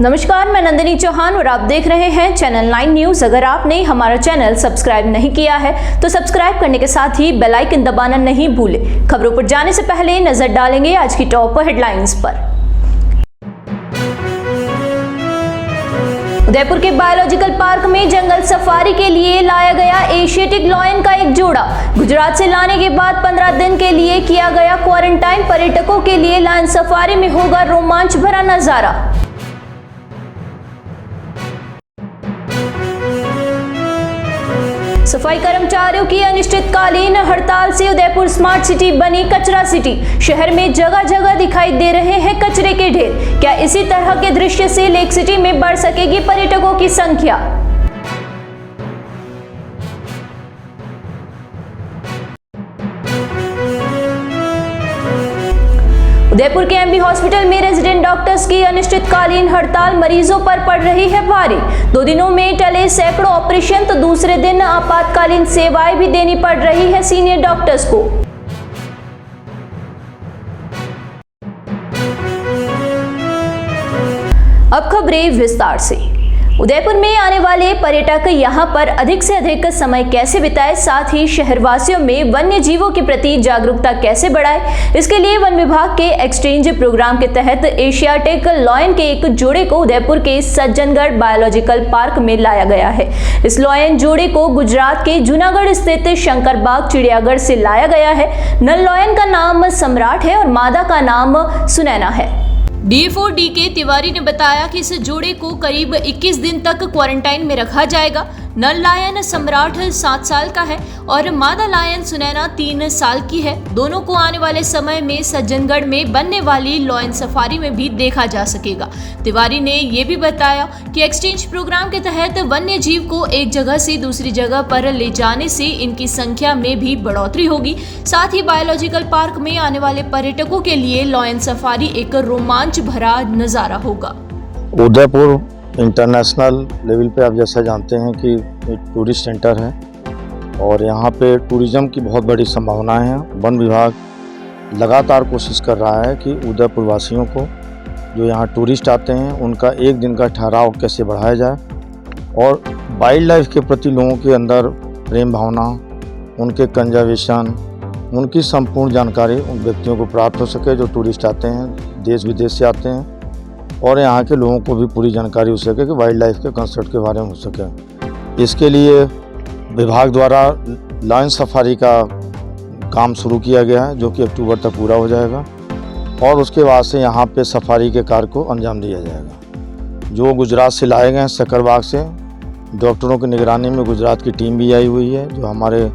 नमस्कार, मैं नंदिनी चौहान और आप देख रहे हैं चैनल 9 न्यूज। अगर आपने हमारा चैनल सब्सक्राइब नहीं किया है तो सब्सक्राइब करने के साथ ही बेल आइकन दबाना नहीं भूलें। खबरों पर जाने से पहले नजर डालेंगे आज की टॉप हेडलाइंस पर। उदयपुर के बायोलॉजिकल पार्क में जंगल सफारी के लिए लाया गया एशियाटिक लायन का एक जोड़ा। गुजरात से लाने के बाद 15 दिन के लिए किया गया क्वारंटाइन। पर्यटकों के लिए लायन सफारी में होगा रोमांच भरा नजारा। सफाई कर्मचारियों की अनिश्चितकालीन हड़ताल से उदयपुर स्मार्ट सिटी बनी कचरा सिटी। शहर में जगह जगह दिखाई दे रहे हैं कचरे के ढेर। क्या इसी तरह के दृश्य से लेक सिटी में बढ़ सकेगी पर्यटकों की संख्या? उदयपुर के एमबी हॉस्पिटल में रेजिडेंट डॉक्टर्स की अनिश्चितकालीन हड़ताल मरीजों पर पड़ रही है भारी। 2 दिनों में टले सैकड़ों ऑपरेशन तो दूसरे दिन आपातकालीन सेवाएं भी देनी पड़ रही है सीनियर डॉक्टर्स को। अब खबरें विस्तार से। उदयपुर में आने वाले पर्यटक यहां पर अधिक से अधिक समय कैसे बिताए, साथ ही शहरवासियों में वन्य जीवों के प्रति जागरूकता कैसे बढ़ाए, इसके लिए वन विभाग के एक्सचेंज प्रोग्राम के तहत एशियाटिक लायन के एक जोड़े को उदयपुर के सज्जनगढ़ बायोलॉजिकल पार्क में लाया गया है। इस लायन जोड़े को गुजरात के जूनागढ़ स्थित शंकरबाग चिड़ियाघर से लाया गया है। नर लायन का नाम सम्राट है और मादा का नाम सुनैना है। डीएफओ डीके तिवारी ने बताया कि इस जोड़े को करीब 21 दिन तक क्वारंटाइन में रखा जाएगा। नर लायन सम्राट 7 साल का है और मादा लायन सुनैना 3 साल की है। दोनों को आने वाले समय में सज्जनगढ़ में बनने वाली लायन सफारी में भी देखा जा सकेगा। तिवारी ने ये भी बताया कि एक्सचेंज प्रोग्राम के तहत वन्य जीव को एक जगह से दूसरी जगह पर ले जाने से इनकी संख्या में भी बढ़ोतरी होगी। साथ ही बायोलॉजिकल पार्क में आने वाले पर्यटकों के लिए लायन सफारी एक रोमांच भरा नजारा होगा। उदयपुर इंटरनेशनल लेवल पे आप जैसा जानते हैं कि एक टूरिस्ट सेंटर है और यहाँ पे टूरिज्म की बहुत बड़ी संभावनाएं हैं। वन विभाग लगातार कोशिश कर रहा है कि उदयपुर वासियों को, जो यहाँ टूरिस्ट आते हैं, उनका एक दिन का ठहराव कैसे बढ़ाया जाए और वाइल्ड लाइफ के प्रति लोगों के अंदर प्रेम भावना, उनके कंजर्वेशन, उनकी संपूर्ण जानकारी उन व्यक्तियों को प्राप्त हो सके जो टूरिस्ट आते हैं, देश विदेश से आते हैं, और यहाँ के लोगों को भी पूरी जानकारी हो सके कि वाइल्ड लाइफ के कंसेप्ट के बारे में हो सके। इसके लिए विभाग द्वारा लायन सफारी का काम शुरू किया गया है, जो कि अक्टूबर तक पूरा हो जाएगा और उसके बाद से यहाँ पे सफारी के कार्य को अंजाम दिया जाएगा। जो गुजरात से लाए गए हैं शक्करबाग से, डॉक्टरों की निगरानी में गुजरात की टीम भी आई हुई है, जो हमारे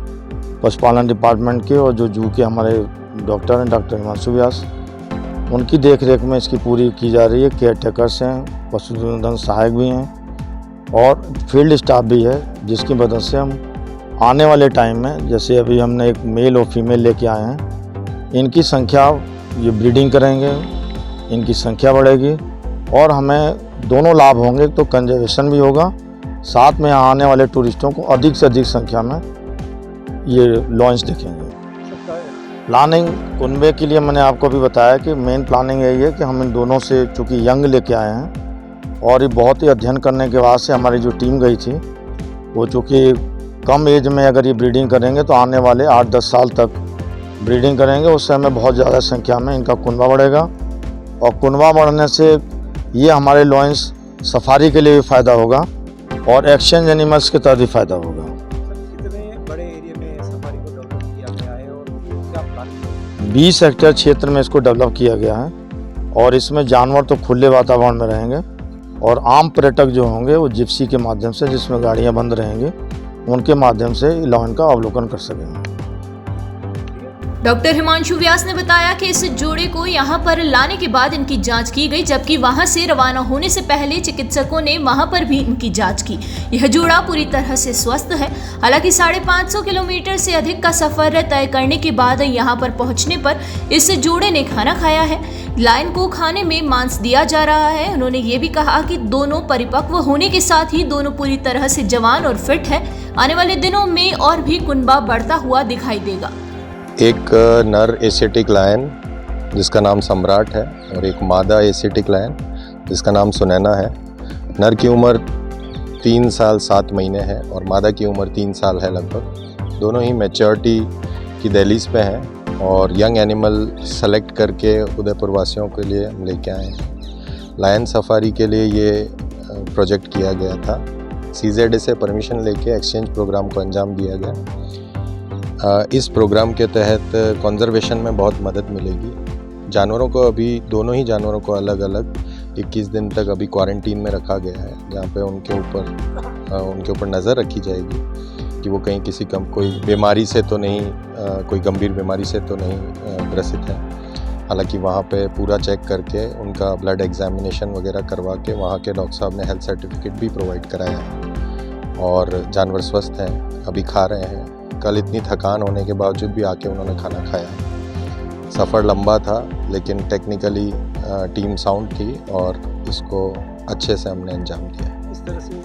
पशुपालन डिपार्टमेंट के और जो जू के हमारे डॉक्टर हैं, डॉक्टर हिमांशु व्यास, उनकी देखरेख में इसकी पूरी की जा रही है। केयर टेकर्स हैं, पशुधन सहायक भी हैं और फील्ड स्टाफ भी है, जिसकी मदद से हम आने वाले टाइम में, जैसे अभी हमने एक मेल और फीमेल लेके आए हैं, इनकी संख्या, ये ब्रीडिंग करेंगे, इनकी संख्या बढ़ेगी और हमें दोनों लाभ होंगे। तो कंजर्वेशन भी होगा, साथ में आने वाले टूरिस्टों को अधिक से अधिक संख्या में ये लॉन्च देखेंगे। प्लानिंग कुनबे के लिए मैंने आपको भी बताया कि मेन प्लानिंग यही है कि हम इन दोनों से, चूँकि यंग लेके आए हैं और ये बहुत ही अध्ययन करने के बाद से हमारी जो टीम गई थी, वो चूँकि कम एज में अगर ये ब्रीडिंग करेंगे तो आने वाले 8-10 साल तक ब्रीडिंग करेंगे, उससे हमें बहुत ज़्यादा संख्या में इनका कुनबा बढ़ेगा और कुनबा बढ़ने से ये हमारे लॉयंस सफारी के लिए भी फ़ायदा होगा और एक्सचेंज एनिमल्स के तहत भी फ़ायदा होगा। 20 हेक्टेयर क्षेत्र में इसको डेवलप किया गया है और इसमें जानवर तो खुले वातावरण में रहेंगे और आम पर्यटक जो होंगे वो जिप्सी के माध्यम से, जिसमें गाड़ियां बंद रहेंगी, उनके माध्यम से लायन का अवलोकन कर सकेंगे। डॉक्टर हिमांशु व्यास ने बताया कि इस जोड़े को यहां पर लाने के बाद इनकी जांच की गई, जबकि वहां से रवाना होने से पहले चिकित्सकों ने वहां पर भी इनकी जांच की। यह जोड़ा पूरी तरह से स्वस्थ है। हालांकि 550 किलोमीटर से अधिक का सफर तय करने के बाद यहां पर पहुंचने पर इस जोड़े ने खाना खाया है। लायन को खाने में मांस दिया जा रहा है। उन्होंने ये भी कहा कि दोनों परिपक्व होने के साथ ही दोनों पूरी तरह से जवान और फिट है। आने वाले दिनों में और भी कुनबा बढ़ता हुआ दिखाई देगा। एक नर एशियाटिक लायन जिसका नाम सम्राट है और एक मादा एशियाटिक लायन जिसका नाम सुनैना है। नर की उम्र 3 साल 7 महीने है और मादा की उम्र 3 साल है लगभग। दोनों ही मैच्योरिटी की दहलीज पे हैं और यंग एनिमल सेलेक्ट करके उदयपुर वासियों के लिए हम लेके आए हैं। लायन सफारी के लिए ये प्रोजेक्ट किया गया था। CZA से परमिशन लेके एक्सचेंज प्रोग्राम को अंजाम दिया गया। इस प्रोग्राम के तहत कंजर्वेशन में बहुत मदद मिलेगी। जानवरों को अभी दोनों ही जानवरों को अलग अलग 21 दिन तक अभी क्वारंटीन में रखा गया है, जहाँ पे उनके ऊपर नज़र रखी जाएगी कि वो कहीं किसी कोई बीमारी से तो नहीं, कोई गंभीर बीमारी से तो नहीं ग्रसित है। हालांकि वहाँ पे पूरा चेक करके उनका ब्लड एग्जामिनेशन वगैरह करवा के वहाँ के डॉक्टर साहब ने हेल्थ सर्टिफिकेट भी प्रोवाइड कराया है और जानवर स्वस्थ हैं, अभी खा रहे हैं। कल इतनी थकान होने के बावजूद भी आके उन्होंने खाना खाया है। सफ़र लंबा था लेकिन टेक्निकली टीम साउंड थी और इसको अच्छे से हमने अंजाम दिया। इस तरह से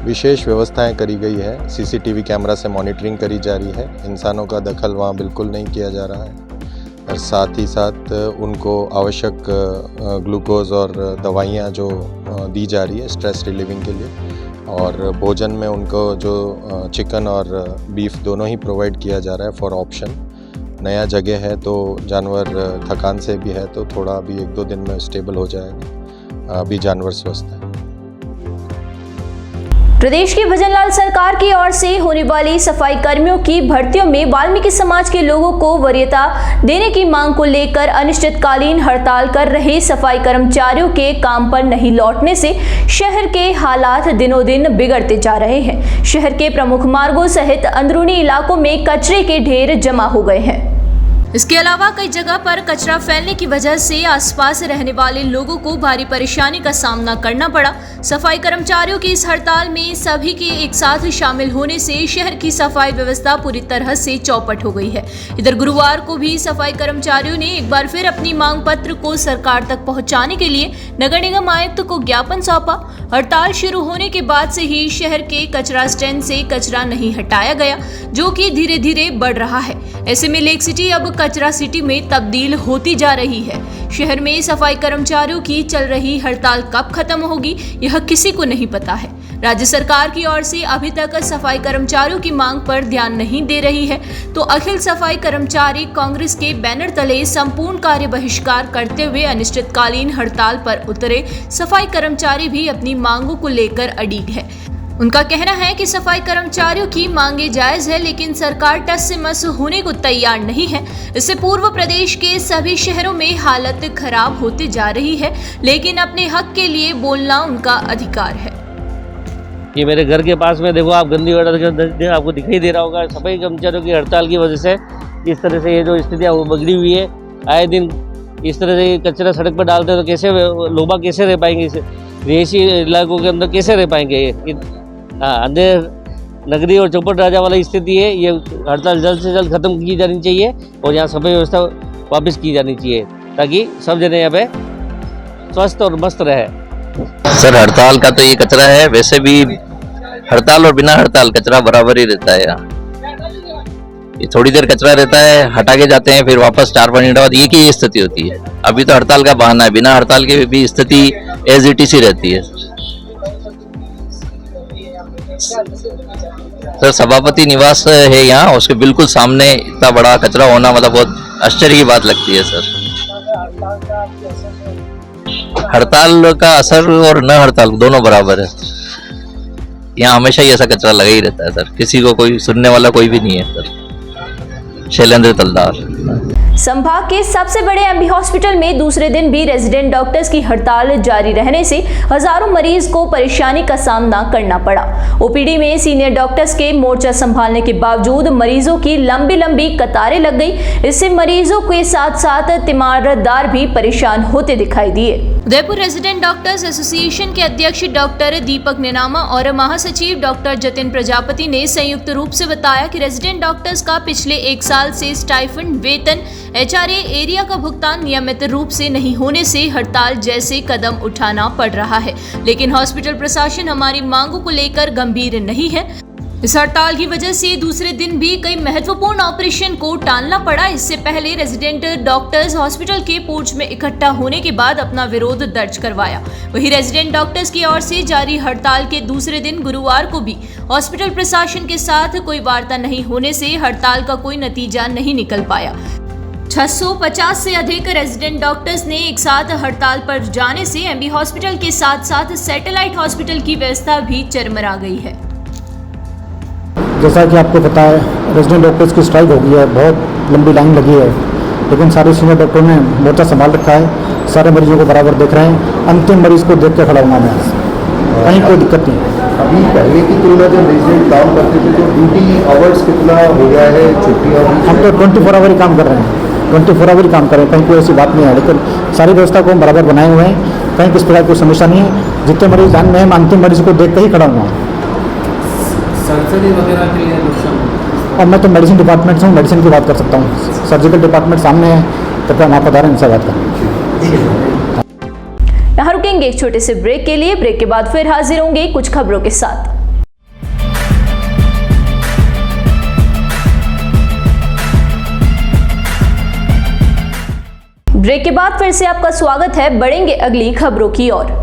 विशेष व्यवस्थाएं करी गई है। CCTV कैमरा से मॉनिटरिंग करी जा रही है। इंसानों का दखल वहाँ बिल्कुल नहीं किया जा रहा है और साथ ही साथ उनको आवश्यक ग्लूकोज और दवाइयाँ जो दी जा रही है स्ट्रेस रिलीविंग के लिए, और भोजन में उनको जो चिकन और बीफ दोनों ही प्रोवाइड किया जा रहा है फॉर ऑप्शन। नया जगह है तो जानवर थकान से भी है तो थोड़ा अभी 1-2 दिन में स्टेबल हो जाएगा। अभी जानवर स्वस्थ है। प्रदेश की भजनलाल सरकार की ओर से होने वाली सफाई कर्मियों की भर्तियों में वाल्मीकि समाज के लोगों को वरीयता देने की मांग को लेकर अनिश्चितकालीन हड़ताल कर रहे सफाई कर्मचारियों के काम पर नहीं लौटने से शहर के हालात दिनों दिन बिगड़ते जा रहे हैं। शहर के प्रमुख मार्गों सहित अंदरूनी इलाकों में कचरे के ढेर जमा हो गए हैं। इसके अलावा कई जगह पर कचरा फैलने की वजह से आसपास रहने वाले लोगों को भारी परेशानी का सामना करना पड़ा। सफाई कर्मचारियों की इस हड़ताल में सभी के एक साथ शामिल होने से शहर की सफाई व्यवस्था पूरी तरह से चौपट हो गई है। इधर गुरुवार को भी सफाई कर्मचारियों ने एक बार फिर अपनी मांग पत्र को सरकार तक पहुंचाने के लिए नगर निगम आयुक्त को ज्ञापन सौंपा। हड़ताल शुरू होने के बाद से ही शहर के कचरा स्टैंड से कचरा नहीं हटाया गया, जो कि धीरे धीरे बढ़ रहा है। ऐसे में लेक सिटी अब कचरा सिटी में तब्दील होती जा रही है। शहर में सफाई कर्मचारियों की चल रही हड़ताल कब खत्म होगी यह किसी को नहीं पता है। राज्य सरकार की ओर से अभी तक सफाई कर्मचारियों की मांग पर ध्यान नहीं दे रही है, तो अखिल सफाई कर्मचारी कांग्रेस के बैनर तले संपूर्ण कार्य बहिष्कार करते हुए अनिश्चितकालीन हड़ताल पर उतरे सफाई कर्मचारी भी अपनी मांगों को लेकर अडिग है। उनका कहना है कि सफाई कर्मचारियों की मांगे जायज है, लेकिन सरकार टस से मस होने को तैयार नहीं है। इससे पूर्व प्रदेश के सभी शहरों में हालत खराब होती जा रही है, लेकिन अपने हक के लिए बोलना उनका अधिकार है। ये मेरे घर के पास में देखो आप, गंदी वाटर आपको दिखाई दे रहा होगा। सफाई कर्मचारियों की हड़ताल की वजह से इस तरह से ये जो स्थितियाँ वो बिगड़ी हुई है। आए दिन इस तरह से कचरा सड़क पर डालते हैं तो कैसे लोग कैसे रह पाएंगे, रिहायशी इलाकों के अंदर कैसे रह पाएंगे। अंधेर नगरी और चौपट राजा वाली स्थिति है। ये हड़ताल जल्द से जल्द खत्म की जानी चाहिए और यहाँ सफाई व्यवस्था वापस की जानी चाहिए ताकि सब जने यहाँ पे स्वस्थ और मस्त रहे। सर हड़ताल का तो ये कचरा है, वैसे भी हड़ताल और बिना हड़ताल कचरा बराबर ही रहता है। यहाँ ये थोड़ी देर कचरा रहता है, हटा के जाते हैं, फिर वापस 4-5 मिनट बाद ये की स्थिति होती है। अभी तो हड़ताल का बहाना है, बिना हड़ताल के भी स्थिति एज इट इज ही रहती है। सर सभापति निवास है यहाँ, उसके बिल्कुल सामने इतना बड़ा कचरा होना मतलब बहुत आश्चर्य की बात लगती है। सर हड़ताल का असर और न हड़ताल दोनों बराबर है। यहाँ हमेशा ही ऐसा कचरा लगा ही रहता है सर, किसी को कोई सुनने वाला कोई भी नहीं है। सर शैलेंद्र तलदार। संभाग के सबसे बड़े एमबी हॉस्पिटल में दूसरे दिन भी रेजिडेंट डॉक्टर्स की हड़ताल जारी रहने से हजारों मरीज को परेशानी का सामना करना पड़ा। ओपीडी में सीनियर डॉक्टर्स के मोर्चा संभालने के बावजूद मरीजों की लंबी लंबी कतारें लग गई। इससे मरीजों के साथ साथ तीमारदार भी परेशान होते दिखाई दिए। उदयपुर रेजिडेंट डॉक्टर्स एसोसिएशन के अध्यक्ष डॉक्टर दीपक नेनामा और महासचिव डॉक्टर जतिन प्रजापति ने संयुक्त रूप से बताया कि रेजिडेंट डॉक्टर्स का पिछले 1 साल से स्टाइफंड, वेतन, एचआरए एरिया का भुगतान नियमित रूप से नहीं होने से हड़ताल जैसे कदम उठाना पड़ रहा है। लेकिन हॉस्पिटल प्रशासन हमारी मांगों को लेकर गंभीर नहीं है। इस हड़ताल की वजह से दूसरे दिन भी कई महत्वपूर्ण ऑपरेशन को टालना पड़ा। इससे पहले रेजिडेंट डॉक्टर्स हॉस्पिटल के पोर्च में इकट्ठा होने के बाद अपना विरोध दर्ज करवाया। वहीं रेजिडेंट डॉक्टर्स की ओर से जारी हड़ताल के दूसरे दिन गुरुवार को भी हॉस्पिटल प्रशासन के साथ कोई वार्ता नहीं होने से हड़ताल का कोई नतीजा नहीं निकल पाया। 650 से अधिक रेजिडेंट डॉक्टर्स ने एक साथ हड़ताल पर जाने से एमबी हॉस्पिटल के साथ साथ सैटेलाइट हॉस्पिटल की व्यवस्था भी चरमरा गई है। जैसा कि आपको पता है, रेजिडेंट डॉक्टर्स की स्ट्राइक हो गई है, बहुत लंबी लाइन लगी है, लेकिन सारे सीनियर डॉक्टरों ने मोर्चा संभाल रखा है, सारे मरीजों को बराबर देख रहे हैं। अंतिम मरीज को देख के खड़ा हुआ मैं, कहीं कोई दिक्कत नहीं है। अभी पहले की तुलना जब रेजिडेंट काम करते थे तो ड्यूटी आवर्स कितना हो गया है, छुट्टियाँ? हम तो 24 आवर ही काम कर रहे हैं, 24 आवर ही काम कर रहे हैं, कहीं कोई ऐसी बात नहीं है। लेकिन सारी व्यवस्था को हम बराबर बनाए हुए हैं, कहीं किस प्रकार की कोई समस्या नहीं है। जितने मरीज जान में है, मैं अंतिम मरीज को देख कर ही खड़ा हुआ हूँ। सर्जरी वगैरह के लिए नुकसान? और मैं तो मेडिसिन डिपार्टमेंट से हूँ, मेडिसिन की बात कर सकता हूँ। सर्जिकल डिपार्टमेंट सामने है, कृपया वहाँ पधारें, इनसे बात करें। यहाँ रुकेंगे एक छोटे से ब्रेक के लिए। ब्रेक के बाद फिर हाजिर होंगे कुछ खबरों के साथ। ब्रेक के बाद फिर से आपका स्वागत है। बढ़ेंगे अगली खबरों की ओर।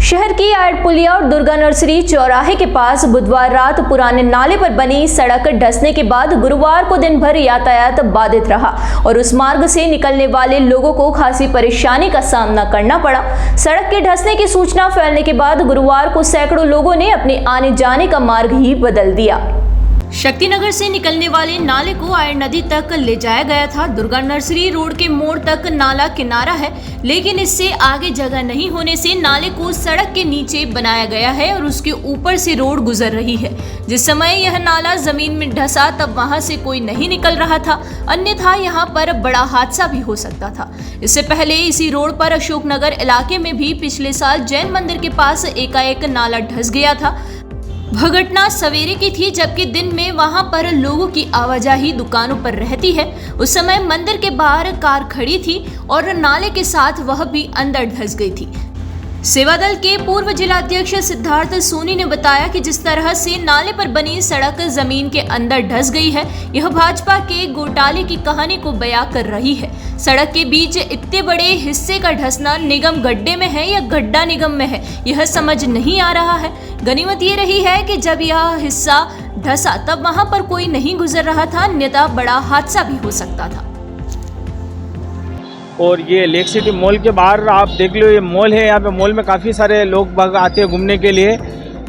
शहर की आयड पुलिया और दुर्गा नर्सरी चौराहे के पास बुधवार रात पुराने नाले पर बनी सड़क धंसने के बाद गुरुवार को दिन भर यातायात बाधित रहा और उस मार्ग से निकलने वाले लोगों को खासी परेशानी का सामना करना पड़ा। सड़क के धंसने की सूचना फैलने के बाद गुरुवार को सैकड़ों लोगों ने अपने आने जाने का मार्ग ही बदल दिया। शक्तिनगर से निकलने वाले नाले को आयड नदी तक ले जाया गया था। दुर्गा नर्सरी रोड के मोड़ तक नाला किनारा है, लेकिन इससे आगे जगह नहीं होने से नाले को सड़क के नीचे बनाया गया है और उसके ऊपर से रोड गुजर रही है। जिस समय यह नाला जमीन में धंसा तब वहां से कोई नहीं निकल रहा था, अन्यथा यहां पर बड़ा हादसा भी हो सकता था। इससे पहले इसी रोड पर अशोकनगर इलाके में भी पिछले साल जैन मंदिर के पास एकाएक नाला धंस गया था। वह घटना सवेरे की थी, जबकि दिन में वहां पर लोगों की आवाजाही दुकानों पर रहती है। उस समय मंदिर के बाहर कार खड़ी थी और नाले के साथ वह भी अंदर धंस गई थी। सेवा दल के पूर्व जिलाध्यक्ष सिद्धार्थ सोनी ने बताया कि जिस तरह से नाले पर बनी सड़क जमीन के अंदर धंस गई है, यह भाजपा के घोटाले की कहानी को बयां कर रही है। सड़क के बीच इतने बड़े हिस्से का धंसना निगम गड्ढे में है या गड्ढा निगम में है, यह समझ नहीं आ रहा है। गनीमत ये रही है कि जब यह हिस्सा धंसा तब वहां पर कोई नहीं गुजर रहा था, अन्यथा बड़ा हादसा भी हो सकता था। और ये लेक सिटी मॉल के बाहर आप देख लो, ये मॉल है, यहाँ पे मॉल में काफ़ी सारे लोग बाग आते हैं घूमने के लिए।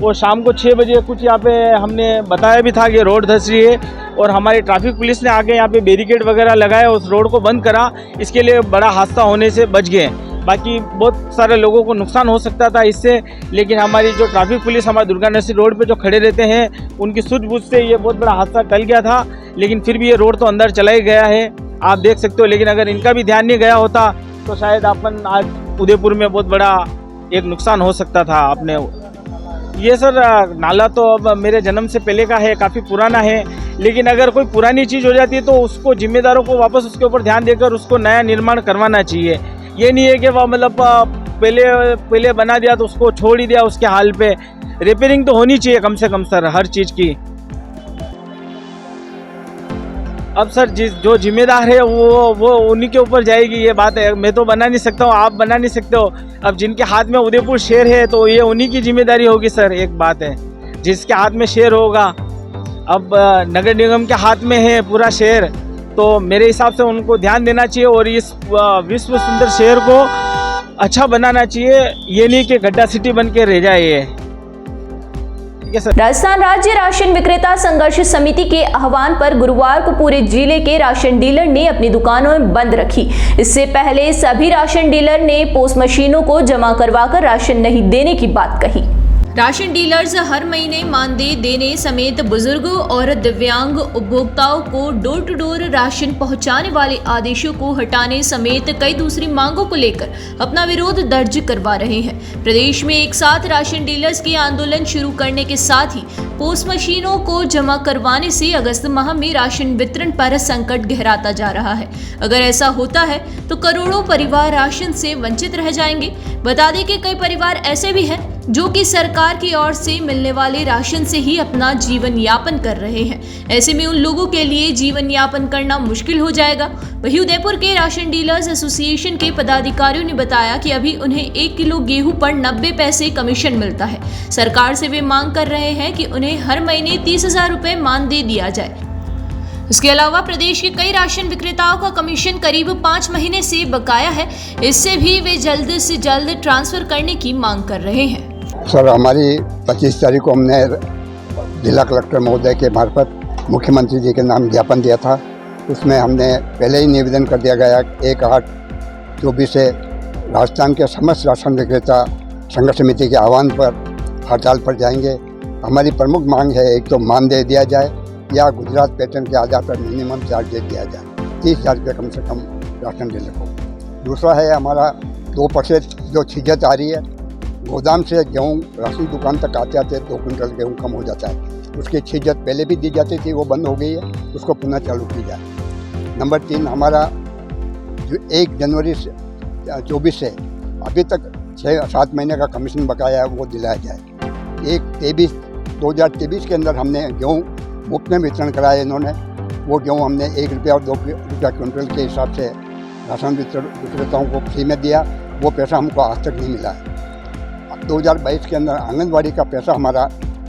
और शाम को 6 बजे कुछ यहाँ पे हमने बताया भी था कि रोड धंस रही है और हमारी ट्रैफिक पुलिस ने आके यहाँ पे बैरिकेड वगैरह लगाए, उस रोड को बंद करा। इसके लिए बड़ा हादसा होने से बच गए। बाकी बहुत सारे लोगों को नुकसान हो सकता था इससे, लेकिन हमारी जो ट्रैफिक पुलिस हमारे दुर्गा नर्सरी रोड पे जो खड़े रहते हैं, उनकी सूझबूझ से ये बहुत बड़ा हादसा टल गया था। लेकिन फिर भी ये रोड तो अंदर चला ही गया है, आप देख सकते हो। लेकिन अगर इनका भी ध्यान नहीं गया होता तो शायद अपन आज उदयपुर में बहुत बड़ा एक नुकसान हो सकता था। आपने ये सर नाला तो अब मेरे जन्म से पहले का है, काफ़ी पुराना है। लेकिन अगर कोई पुरानी चीज़ हो जाती है तो उसको जिम्मेदारों को वापस उसके ऊपर ध्यान देकर उसको नया निर्माण करवाना चाहिए। ये नहीं है कि वह मतलब पहले बना दिया तो उसको छोड़ ही दिया उसके हाल पे। रिपेयरिंग तो होनी चाहिए कम से कम सर, हर चीज़ की। अब सर जो जिम्मेदार है वो उन्हीं के ऊपर जाएगी, ये बात है। मैं तो बना नहीं सकता हूँ, आप बना नहीं सकते हो। अब जिनके हाथ में उदयपुर शहर है तो ये उन्हीं की जिम्मेदारी होगी सर। एक बात है, जिसके हाथ में शहर होगा, अब नगर निगम के हाथ में है पूरा शहर, तो मेरे हिसाब से उनको ध्यान देना चाहिए और इस विश्व सुंदर शहर को अच्छा बनाना चाहिए। ये नहीं कि गड्ढा सिटी बन के रह जाए ये। राजस्थान राज्य राशन विक्रेता संघर्ष समिति के आह्वान पर गुरुवार को पूरे जिले के राशन डीलर ने अपनी दुकानें बंद रखी। इससे पहले सभी राशन डीलर ने पोस्ट मशीनों को जमा करवाकर राशन नहीं देने की बात कही। राशन डीलर्स हर महीने मानदेय देने समेत बुजुर्गों और दिव्यांग उपभोक्ताओं को डोर टू डोर राशन पहुंचाने वाले आदेशों को हटाने समेत कई दूसरी मांगों को लेकर अपना विरोध दर्ज करवा रहे हैं। प्रदेश में एक साथ राशन डीलर्स के आंदोलन शुरू करने के साथ ही पोस्ट मशीनों को जमा करवाने से अगस्त माह में राशन वितरण पर संकट गहराता जा रहा है। अगर ऐसा होता है तो करोड़ों परिवार राशन से वंचित रह जाएंगे। बता दें कि कई परिवार ऐसे भी हैं जो कि सरकार की ओर से मिलने वाले राशन से ही अपना जीवन यापन कर रहे हैं। ऐसे में उन लोगों के लिए जीवन यापन करना मुश्किल हो जाएगा। वहीं उदयपुर के राशन डीलर्स एसोसिएशन के पदाधिकारियों ने बताया कि अभी उन्हें 1 किलो गेहूं पर 90 पैसे कमीशन मिलता है। सरकार से वे मांग कर रहे हैं कि उन्हें हर महीने 30,000 रुपए मानदेय दिया जाए। इसके अलावा प्रदेश के कई राशन विक्रेताओं का कमीशन करीब 5 महीने से बकाया है, इससे भी वे जल्द से जल्द ट्रांसफर करने की मांग कर रहे हैं। सर, हमारी 25 तारीख को हमने जिला कलेक्टर महोदय के मार्फत मुख्यमंत्री जी के नाम ज्ञापन दिया था। उसमें हमने पहले ही निवेदन कर दिया गया 1/8/24 से राजस्थान के समस्त राशन विक्रेता संघर्ष समिति के आह्वान पर हड़ताल पर जाएंगे। हमारी प्रमुख मांग है, एक तो मानदेय दिया जाए या गुजरात पैटर्न के आधार पर मिनिमम चार्ज दिया जाए 30,000 रुपये कम से कम राशन डीलर को। दूसरा है हमारा 2% जो छिजत आ रही है, गोदाम से गेहूँ राशन दुकान तक आते आते 2 कुंटल गेहूँ कम हो जाता है। उसकी छिजत पहले भी दी जाती थी, वो बंद हो गई है, उसको पुनः चालू की जाए। नंबर 3, हमारा जो 1 जनवरी 24 से अभी तक 6-7 महीने का कमीशन बकाया है वो दिलाया जाए। 2023 के अंदर हमने गेहूँ मुफ्त में वितरण कराया इन्होंने, वो गेहूँ हमने 1 रुपया और 2 रुपया क्विंटल के हिसाब से राशन विक्रेताओं को फ्री में दिया। वो पैसा हमको आज तक नहीं मिला है। 2022 के अंदर आंगनबाड़ी का पैसा हमारा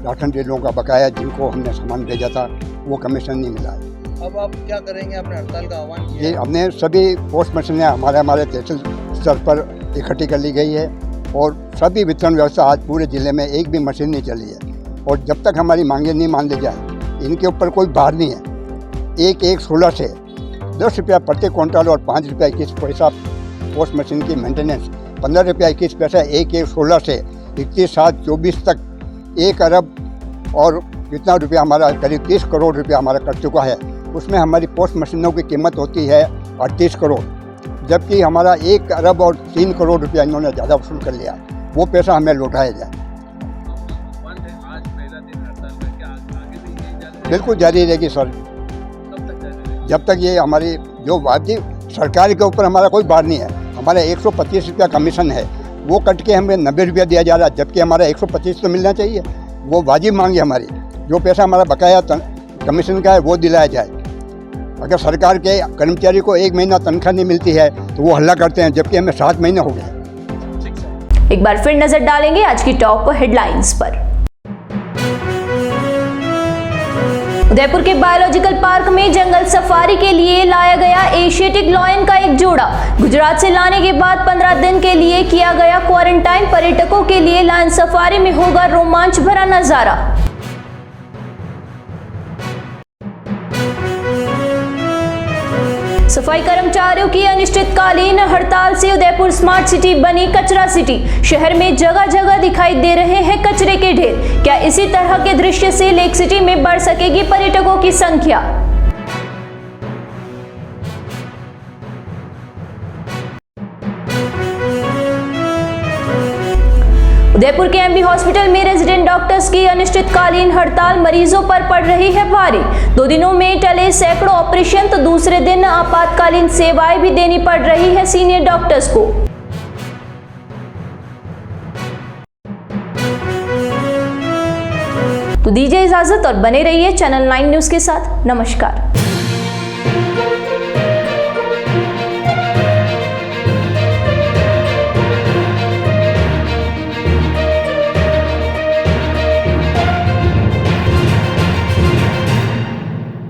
राशन डीलरों का बकाया, जिनको हमने सामान भेजा था, वो कमीशन नहीं मिला है। अब आप क्या करेंगे? आपने हड़ताल का आह्वान किया? ये हमने सभी पोस्ट मशीनें हमारे तहसील स्तर पर इकट्ठी कर ली गई है और सभी वितरण व्यवस्था आज पूरे ज़िले में एक भी मशीन नहीं चली है। और जब तक हमारी मांगें नहीं मान ली जाए, इनके ऊपर कोई भार नहीं है। 1/16 से 10 रुपया प्रति क्विंटल और 5 रुपया 21 पैसा पोस्ट मशीन की मेंटेनेंस, 15 रुपया 21 पैसा 1/16 से 31/7/24 तक 1 अरब और कितना रुपया हमारा करीब 30 करोड़ रुपया हमारा कट चुका है। उसमें हमारी पोस्ट मशीनों की कीमत होती है 38 करोड़, जबकि हमारा 1 अरब और 3 करोड़ रुपया इन्होंने ज़्यादा वसूल कर लिया। वो पैसा हमें लौटाया जाए। बिल्कुल जारी रहेगी सर, जब तक ये हमारी जो वाजिब सरकार के ऊपर हमारा कोई भार नहीं है। हमारा 125 रुपया कमीशन है, वो कट के हमें 90 रुपया दिया जा रहा है, जबकि हमारा 125 तो मिलना चाहिए। वो वाजिब मांग है हमारी। जो पैसा हमारा बकाया कमीशन का है वो दिलाया जाए। अगर सरकार के कर्मचारी को 1 महीना तनख्वाह नहीं मिलती है तो वो हल्ला करते हैं, जबकि हमें 7 महीने हो गए। एक बार फिर नजर डालेंगे आज की टॉप हेडलाइंस पर। उदयपुर के बायोलॉजिकल पार्क में जंगल सफारी के लिए लाया गया एशियाटिक लायन का एक जोड़ा। गुजरात से लाने के बाद 15 दिन के लिए किया गया क्वारंटाइन। पर्यटकों के लिए लायन सफारी में होगा रोमांच भरा नजारा। सफाई कर्मचारियों की अनिश्चितकालीन हड़ताल से उदयपुर स्मार्ट सिटी बनी कचरा सिटी। शहर में जगह जगह दिखाई दे रहे हैं कचरे के ढेर। क्या इसी तरह के दृश्य से लेक सिटी में बढ़ सकेगी पर्यटकों की संख्या? उदयपुर के एमबी हॉस्पिटल में रेजिडेंट डॉक्टर्स की अनिश्चितकालीन हड़ताल मरीजों पर पड़ रही है भारी। 2 दिनों में टले सैकड़ों ऑपरेशन तो दूसरे दिन आपातकालीन सेवाएं भी देनी पड़ रही है सीनियर डॉक्टर्स को। तो दीजिए इजाजत और बने रहिए चैनल 9 न्यूज के साथ। नमस्कार।